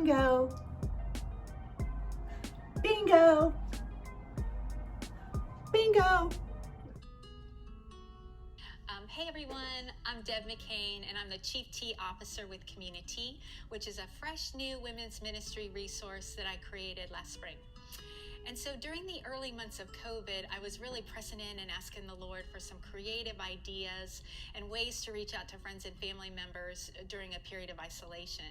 Bingo! Bingo! Bingo! Hey everyone, I'm Deb McCain and I'm the Chief Tea Officer with Community, which is a fresh new women's ministry resource that I created last spring. And so during the early months of COVID, I was really pressing in and asking the Lord for some creative ideas and ways to reach out to friends and family members during a period of isolation.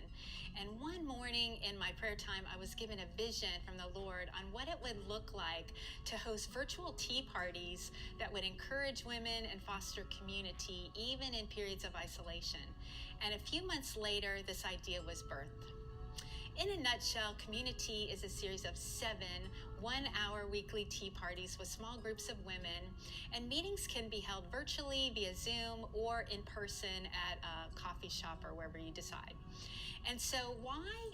And one morning in my prayer time, I was given a vision from the Lord on what it would look like to host virtual tea parties that would encourage women and foster community, even in periods of isolation. And a few months later, this idea was birthed. In a nutshell, Community is a series of 7 one-hour weekly tea parties with small groups of women, and meetings can be held virtually via Zoom or in person at a coffee shop or wherever you decide. And so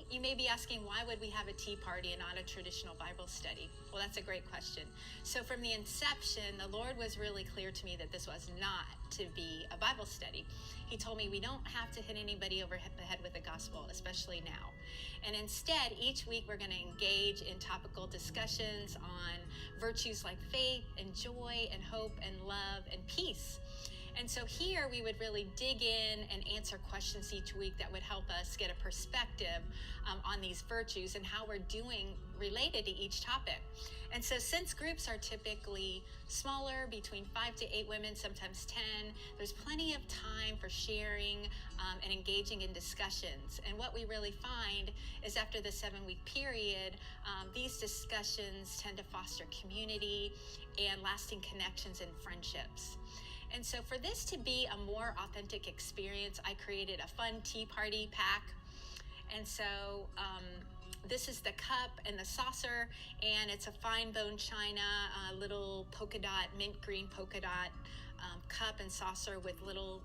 you may be asking, why would we have a tea party and not a traditional Bible study? Well, that's a great question. So from the inception, the Lord was really clear to me that this was not to be a Bible study. He told me we don't have to hit anybody over the head with the gospel, especially now. And instead, each week we're going to engage in topical discussions on virtues like faith and joy and hope and love and peace. And so here we would really dig in and answer questions each week that would help us get a perspective on these virtues and how we're doing related to each topic. And so since groups are typically smaller, between 5 to 8 women, sometimes 10, there's plenty of time for sharing and engaging in discussions. And what we really find is after the 7-week period, these discussions tend to foster community and lasting connections and friendships. And so for this to be a more authentic experience, I created a fun tea party pack. And so this is the cup and the saucer, and it's a fine bone china, little polka dot, mint green polka dot cup and saucer with little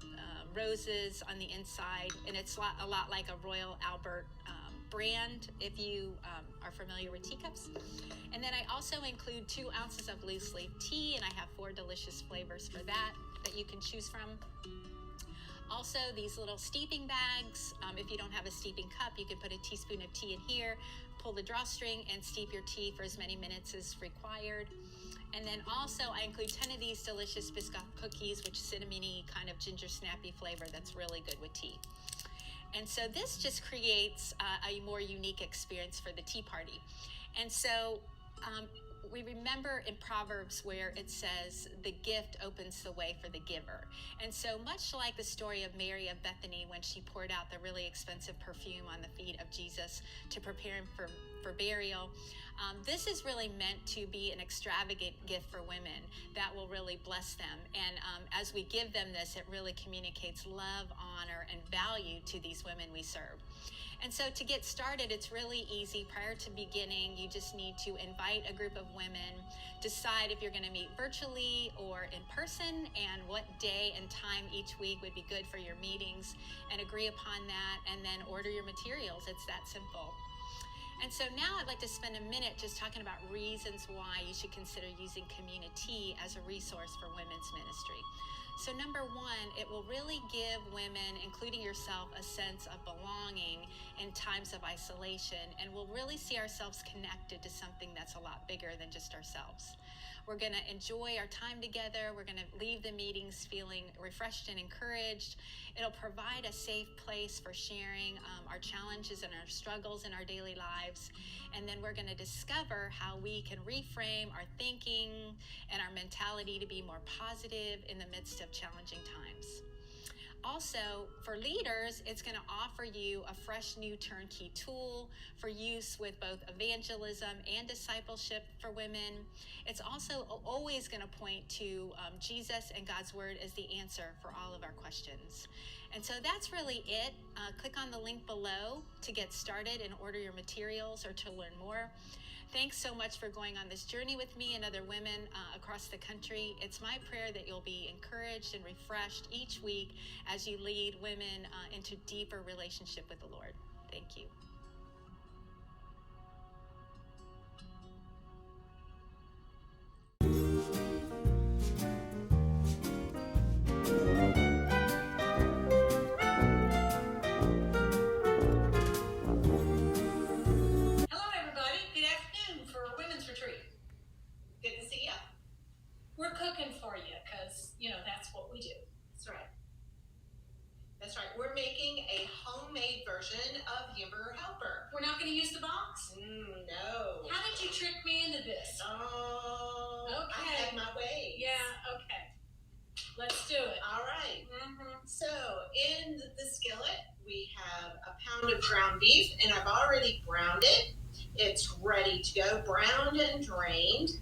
roses on the inside. And it's a lot like a Royal Albert brand, if you are familiar with teacups. And then I also include 2 ounces of loose leaf tea, and I have 4 delicious flavors for that you can choose from. Also, these little steeping bags. If you don't have a steeping cup, you can put a teaspoon of tea in here, pull the drawstring, and steep your tea for as many minutes as required. And then also, I include 10 of these delicious Biscoff cookies, which cinnamony kind of ginger snappy flavor that's really good with tea. And so this just creates a more unique experience for the tea party. And so we remember in Proverbs where it says the gift opens the way for the giver. And so much like the story of Mary of Bethany when she poured out the really expensive perfume on the feet of Jesus to prepare him for burial, this is really meant to be an extravagant gift for women that will really bless them. And as we give them this, it really communicates love, honor, and value to these women we serve. And so to get started, it's really easy. Prior to beginning, you just need to invite a group of women, decide if you're going to meet virtually or in person, and what day and time each week would be good for your meetings, and agree upon that, and then order your materials. It's that simple. And so now I'd like to spend a minute just talking about reasons why you should consider using Community as a resource for women's ministry. So number 1, it will really give women, including yourself, a sense of belonging in times of isolation, and we'll really see ourselves connected to something that's a lot bigger than just ourselves. We're going to enjoy our time together. We're going to leave the meetings feeling refreshed and encouraged. It'll provide a safe place for sharing our challenges and our struggles in our daily lives. And then we're going to discover how we can reframe our thinking and our mentality to be more positive in the midst of challenging times. Also, for leaders, it's going to offer you a fresh new turnkey tool for use with both evangelism and discipleship for women. It's also always going to point to Jesus and God's Word as the answer for all of our questions. And so that's really it. Click on the link below to get started and order your materials or to learn more. Thanks so much for going on this journey with me and other women across the country. It's my prayer that you'll be encouraged and refreshed each week as you lead women into deeper relationship with the Lord. Thank you. Let's do it. All right. So in the skillet, we have a pound of ground beef, and I've already browned it. It's ready to go, browned and drained.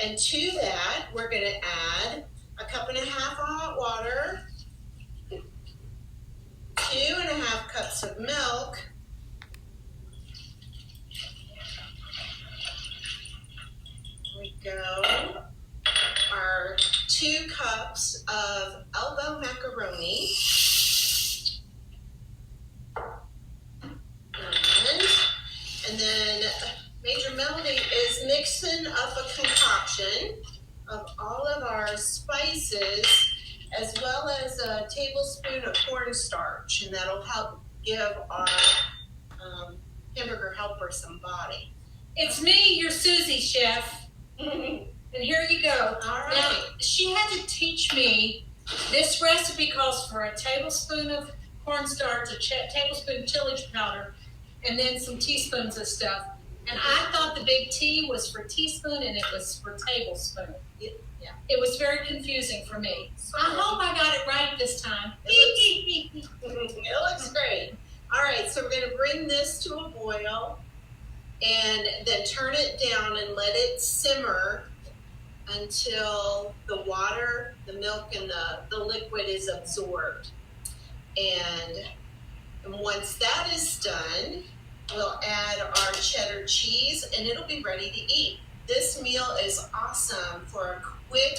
And to that, we're going to add a cup and a half of hot water, 2.5 cups of milk, there we go, our 2 cups of elbow macaroni, and then Major Melody is mixing up a concoction of all of our spices as well as a tablespoon of cornstarch, and that'll help give our hamburger helper some body. It's me, your Susie, chef. And here you go. All right. Now, she had to teach me, this recipe calls for a tablespoon of cornstarch, a tablespoon of chili powder, and then some teaspoons of stuff. And I thought the big T was for teaspoon and it was for tablespoon. Yeah. It was very confusing for me. I hope I got it right this time. It looks great. All right, so we're going to bring this to a boil and then turn it down and let it simmer until the water, the milk, and the liquid is absorbed. And once that is done, we'll add our cheddar cheese, and it'll be ready to eat. This meal is awesome for a quick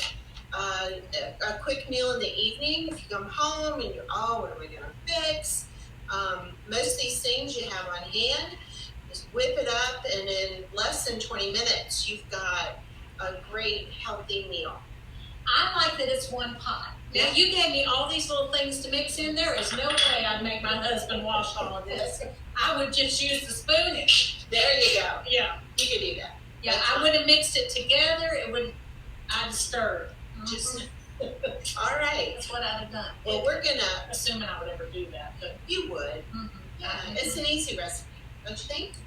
meal in the evening. If you come home and you're, what am I going to fix? Most of these things you have on hand. Just whip it up, and in less than 20 minutes, you've got a great, healthy meal. I like that it's one pot. Now, you gave me all these little things to mix in. There is no way I'd make my husband wash all of this. I would just use the spoon. There you go. Yeah. You could do that. Yeah, I would have mixed it together. I'd stirred. Just, all right. That's what I'd have done. Well, we're going to... Assuming I would ever do that. But you would. Yeah, it's an easy recipe. Don't you think?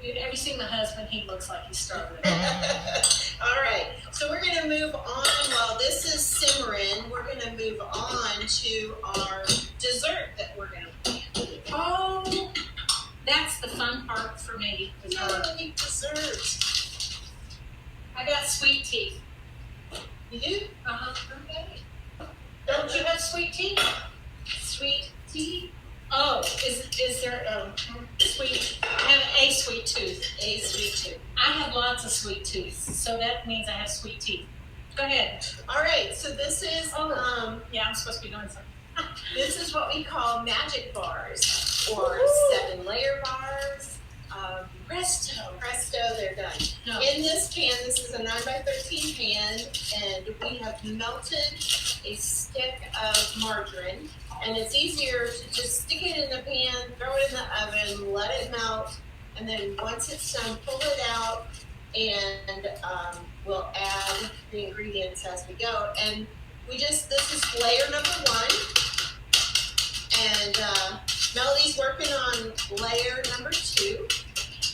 Have you seen my husband? He looks like he's starving. All right. So we're going to move on. While this is simmering, we're going to move on to our dessert that we're going to plan. Oh, that's the fun part for me. Yay, dessert. I got sweet tea. You do? Okay. Don't you have sweet tea? Sweet tea? Oh, is there sweet? I have a sweet tooth. A sweet tooth. I have lots of sweet teeth, so that means I have sweet teeth. Go ahead. All right. So this is yeah, I'm supposed to be doing something. This is what we call magic bars or 7-layer bars. Presto, they're done. No. In this pan, this is a 9x13 pan, and we have melted a stick of margarine. And it's easier to just stick it in the pan, throw it in the oven, let it melt, and then once it's done, pull it out, and we'll add the ingredients as we go. And this is layer number 1, and Melody's working on layer number 2.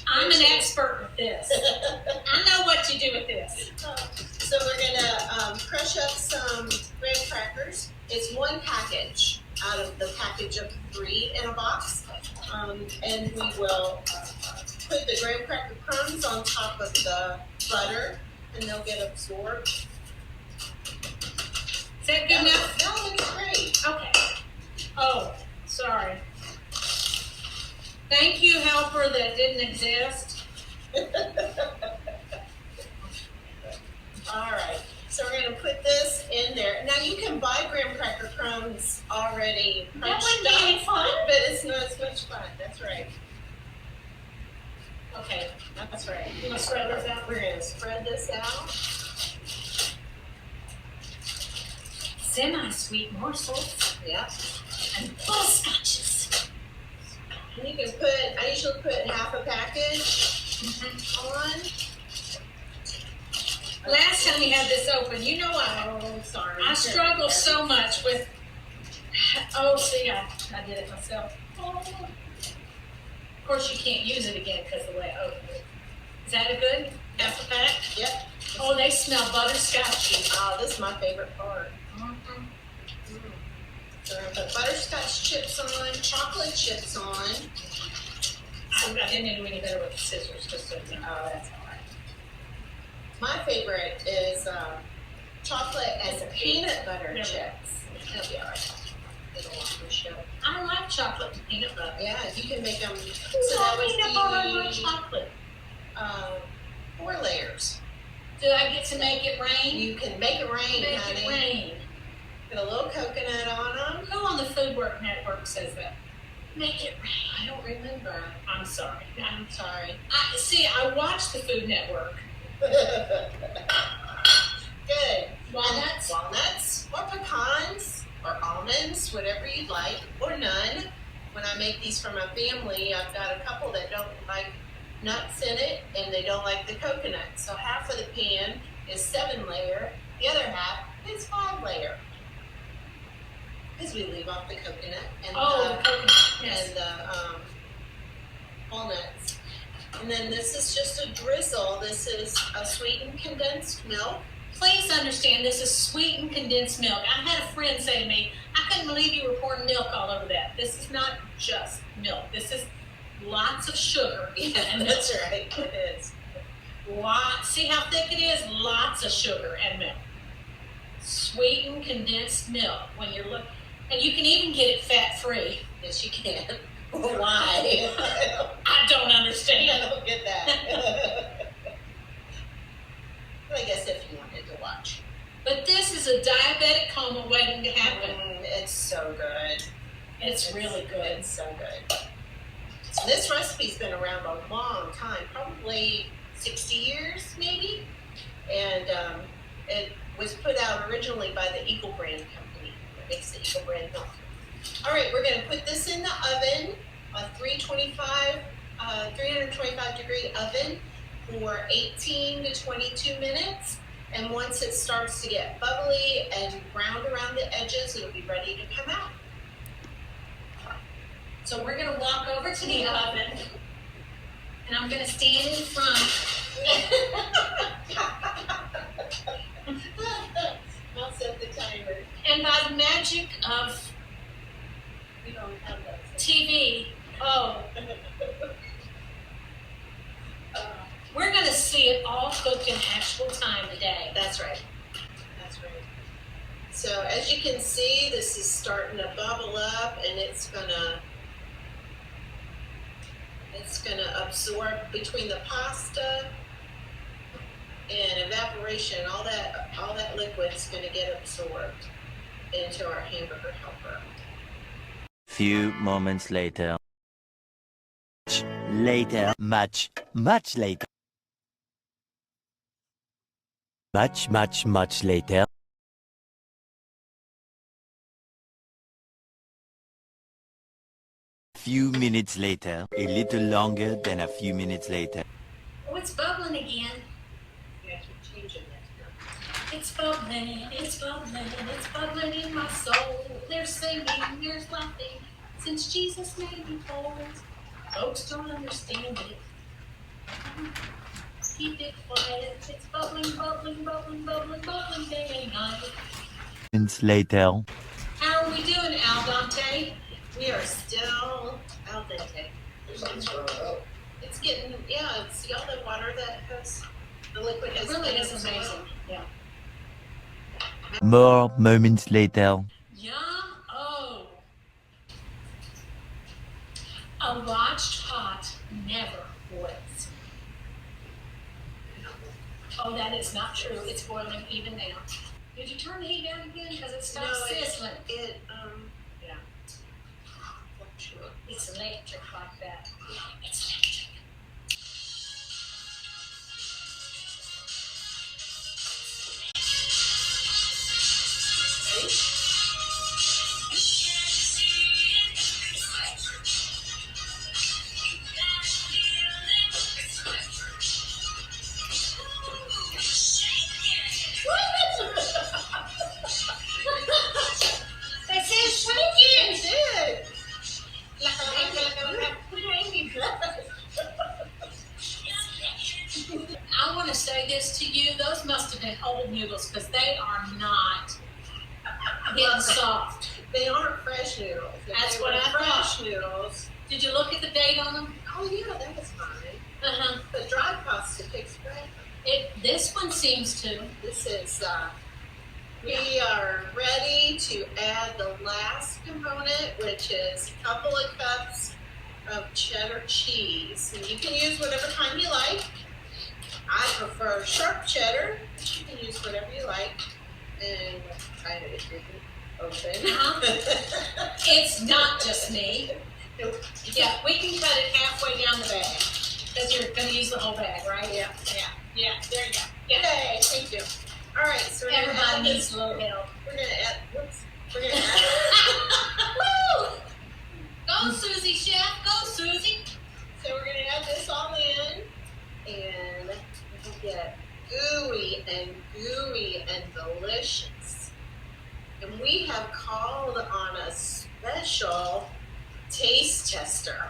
I'm an expert with this. I know what you do with this. So we're going to crush up some graham crackers. It's 1 package out of the package of 3 in a box. And we will put the graham cracker crumbs on top of the butter, and they'll get absorbed. Is that good enough? No, it's great. Okay. Oh, sorry. Thank you, helper that didn't exist. All right. So we're going to put this in there. Now you can buy graham cracker crumbs already That crunched wouldn't be any up, fun. but it's not as much fun. That's right. Okay. That's right. You want to spread this out? We're going to spread this out. Semi-sweet morsels. Yep. And butterscotches. And you can I usually put half a package on. Last time we had this open, you know I struggle so much with, see, I did it myself. Of course, you can't use it again because of the way I opened it. Is that a good half a pack? Yep. Oh, they smell butterscotchy. Oh, this is my favorite part. Mhm. So we're gonna put butterscotch chips on, chocolate chips on. I didn't do any better with the scissors, just so you know. Oh, that's all right. My favorite is chocolate and peanut butter chips. That'll be all right. It'll walk the show. I like chocolate and peanut butter. Yeah, you can make them. So that was peanut butter and chocolate. 4 layers. Do I get to make it rain? You can make it rain, Make honey. it rain. Put a little coconut on them. Who on the Food Work Network says that? Make it rain. I don't remember. I'm sorry. I'm sorry. I watch the Food Network. Good. Walnuts? Walnuts or pecans or almonds, whatever you'd like, or none. When I make these for my family, I've got a couple that don't like nuts in it and they don't like the coconut. So half of the pan is 7 layer, the other half is 5 layer. Because we leave off the coconut and the coconut. Yes. and the walnuts. And then this is just a drizzle. This is a sweetened condensed milk. Please understand, this is sweetened condensed milk. I had a friend say to me, I couldn't believe you were pouring milk all over that. This is not just milk. This is lots of sugar. Yeah, that's right. It is. See how thick it is? Lots of sugar and milk. Sweetened condensed milk. When you're looking, and you can even get it fat-free. Yes, you can. Why? I don't understand. I don't get that. But I guess if you wanted to watch. But this is a diabetic coma waiting to happen. It's so good. It's really good. It's so good. So this recipe's been around a long time, probably 60 years maybe. And it was put out originally by the Eagle Brand Company that makes the Eagle Brand milk. All right, we're going to put this in the oven, a 325 degree oven for 18 to 22 minutes. And once it starts to get bubbly and browned around the edges, it'll be ready to come out. So we're going to walk over to the oven, and I'm going to stand in front. I'll set the timer. And by the magic of We don't have that. TV, we're going to see it all cooked in actual time today. That's right. That's right. So as you can see, this is starting to bubble up, and it's gonna absorb between the pasta and evaporation. All that liquid's gonna get absorbed into our hamburger helper. Few moments later. Much later. Much later. Few minutes later, a little longer than a few minutes later. Oh, it's bubbling again. You have to change it next It's bubbling, it's bubbling, it's bubbling in my soul. There's singing, there's laughing, since Jesus made me whole. Folks don't understand it. Keep it quiet. It's bubbling, bubbling, bubbling, bubbling, bubbling day and night. Minutes later. How are we doing, Al Dante? We are still al dente. It's getting, see all the water that has, the liquid It has really been is absorbed. amazing. Yeah. More moments later. Yum. Oh. A watched hot never boils. Oh, that is not true. It's boiling even now. Did you turn the heat down again? Because it stopped sizzling. Yeah. It's electric like that. It's electric. It says shaking. It did. I want to say this to you. Those must have been old noodles because they are not getting soft. They aren't fresh noodles. If That's they what were I fresh thought. noodles. Did you look at the date on them? Oh yeah, that was fine. Uh-huh. The dry pasta takes forever. This one seems to. This is, we are ready to add the last component, which is a couple of cups of cheddar cheese. And you can use whatever kind you like. I prefer sharp cheddar, but you can use whatever you like. And it didn't open. Uh-huh. It's not just me. Yeah, we can cut it halfway down the bag. Because you're going to use the whole bag, right? Yeah. There you go. Yay, thank you. All right, so we're gonna Everybody add needs this. a little help. We're gonna add. Whoops. We're gonna add. Woo! Go, Susie, chef. Go, Susie. So we're gonna add this all in, and it'll get gooey and delicious. And we have called on a special taste tester.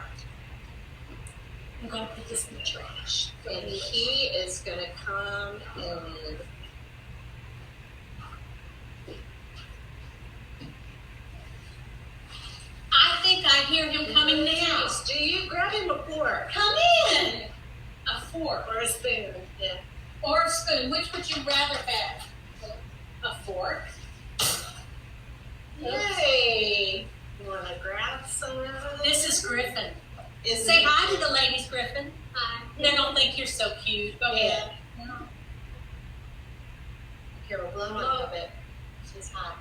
I'm going to put this in the trash. And he is going to come and I think I hear him coming now. do you grab him a fork? Come in. A fork. Or a spoon? Yeah. Or a spoon. Which would you rather have? A fork. Yay! You want to grab some of it? This is Griffin. Is Say it- hi to the ladies, Griffin. Hi. They don't think you're so cute. Go ahead. Here, we'll blow on a bit. She's hot.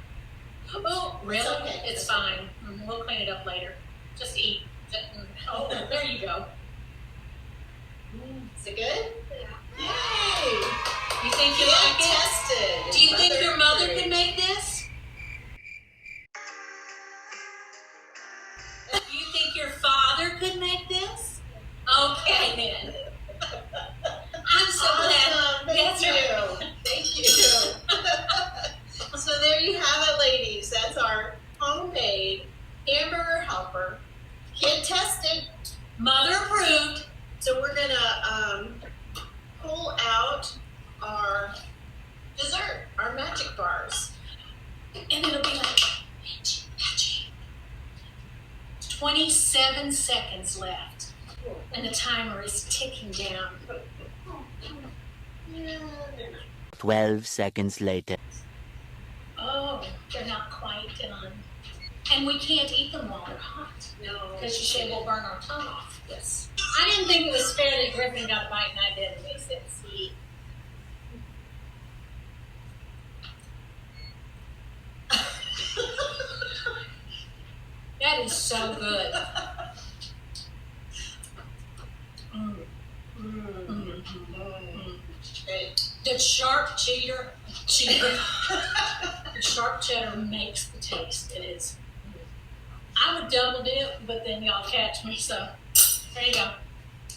Oh, really? It's okay. It's fine. We'll clean it up later. Just eat. Oh, there you go. Is it good? Yeah. Yay! You think you like it? Tested. Do you think your mother could make this? Do you think your father could make this? Okay, then. I'm so glad. Awesome. Thank That's you. right. Thank you. So there you have it, ladies. That's our homemade hamburger helper. Kid tested. Mother approved. So we're gonna pull out our dessert, our magic bars. And it'll be like, 27 seconds left. And the timer is ticking down. 12 seconds later. Oh, they're not quite done. And we can't eat them while they're hot. No. Because you said we'll burn our tongue off. Yes. I didn't think it was fair that Griffin got a bite and I didn't. Makes it sweet. That is so good. The sharp cheddar, the sharp cheddar makes the taste. It is. I would double dip, but then y'all catch me. So there you go.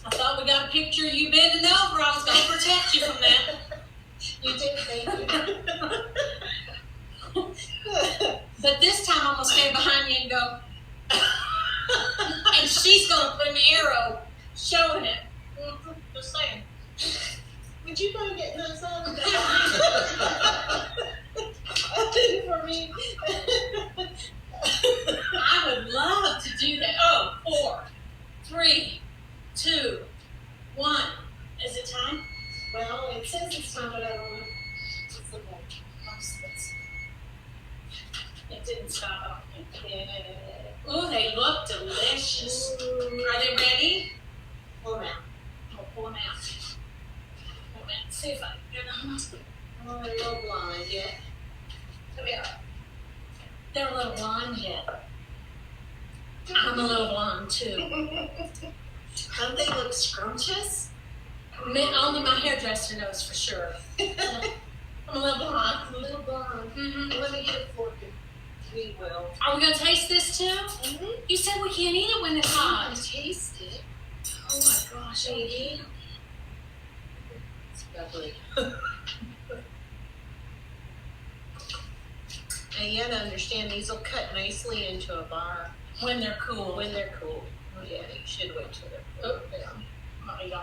I thought we got a picture of you bending over. I was going to protect you from that. You did, thank you. But this time I'm going to stand behind you and go, and she's going to put an arrow showing it. Just saying. Would you mind getting those on? For me. I would love to do that. Oh, 4, 3, 2, 1. Is it time? Well, it says it's time, but I don't know. It didn't stop. Oh, they look delicious. Are they ready? Pull them out. I'll pull them out. Pull them out. See if I can get them. Oh, they're a little blind yet. Come here. They're a little blonde yet. I'm a little blonde too. Don't they look scrumptious? Only my hairdresser knows for sure. I'm a little blonde. A little blonde. Mm-hmm. Let me get a fork. We will. Are we gonna taste this too? Mm-hmm. You said we can't eat it when it's hot. Taste it. Oh my gosh, baby. It's lovely. And you gotta understand, these will cut nicely into a bar When they're cool. when they're cool. Oh, yeah, you should wait till they're cool. Oh, yeah. Oh, yeah.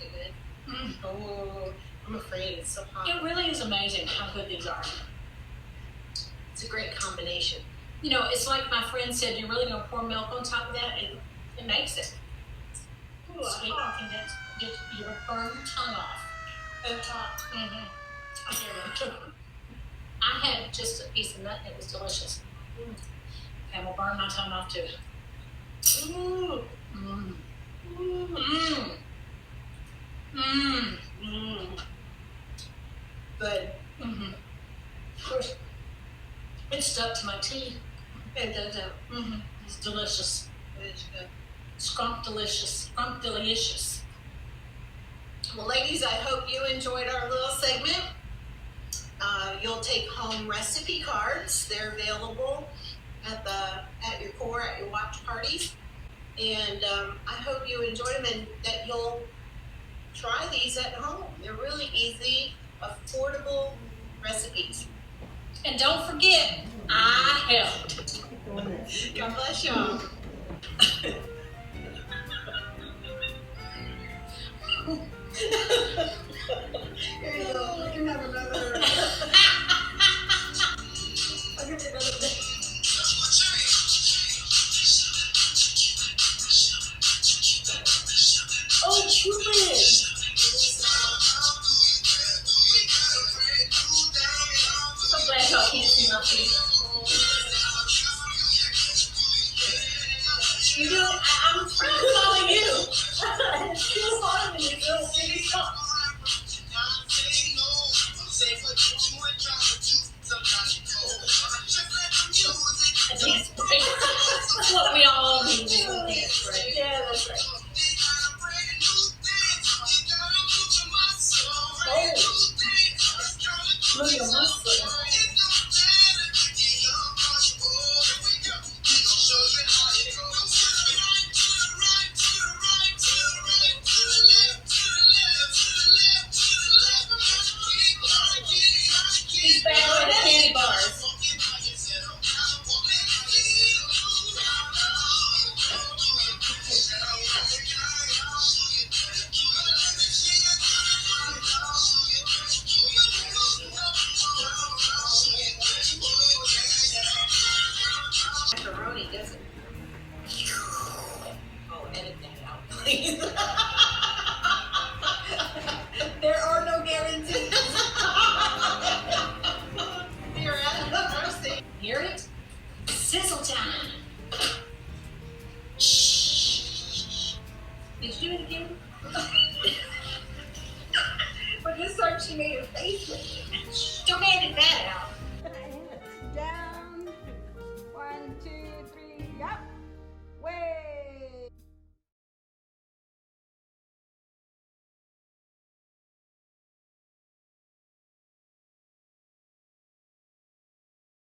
Is it good? Mm. Oh, I'm afraid it's so hot. It really is amazing how good these are. It's a great combination. You know, it's like my friend said, you're really going to pour milk on top of that? It makes it. Ooh, Sweet and condensed. You would burn your tongue off. it's hot. Mm-hmm. I hear them. I had just a piece of nut and it was delicious. And we'll burn my tongue off too. Ooh. Mmm. Ooh. Mmm. Mmm. Mm. Good. Mm-hmm. Of course, it stuck to my teeth. It does. Mm-hmm. It's delicious. It's good. Scrump delicious. Scrump delicious. Well, ladies, I hope you enjoyed our little segment. You'll take home recipe cards. They're available at your core, at your watch parties. And I hope you enjoy them and that you'll try these at home. They're really easy, affordable recipes. And don't forget, I helped. God bless y'all. Here you go. You can have another. I'll give you another day. Oh, Cupid! So glad y'all can't see my face. You know, I'm trying to follow you. It's too hard when you little bitty stuff. A dance break. That's what we all need to do, a dance break. Yeah, that's right. Oh, look at the muscle. He's back with the candy bars. Macaroni doesn't. Oh, edit that out, please. There are no guarantees. You're at the mercy. Hear it? Sizzle time. Shh. Did you do it again? But this time she made a face with it.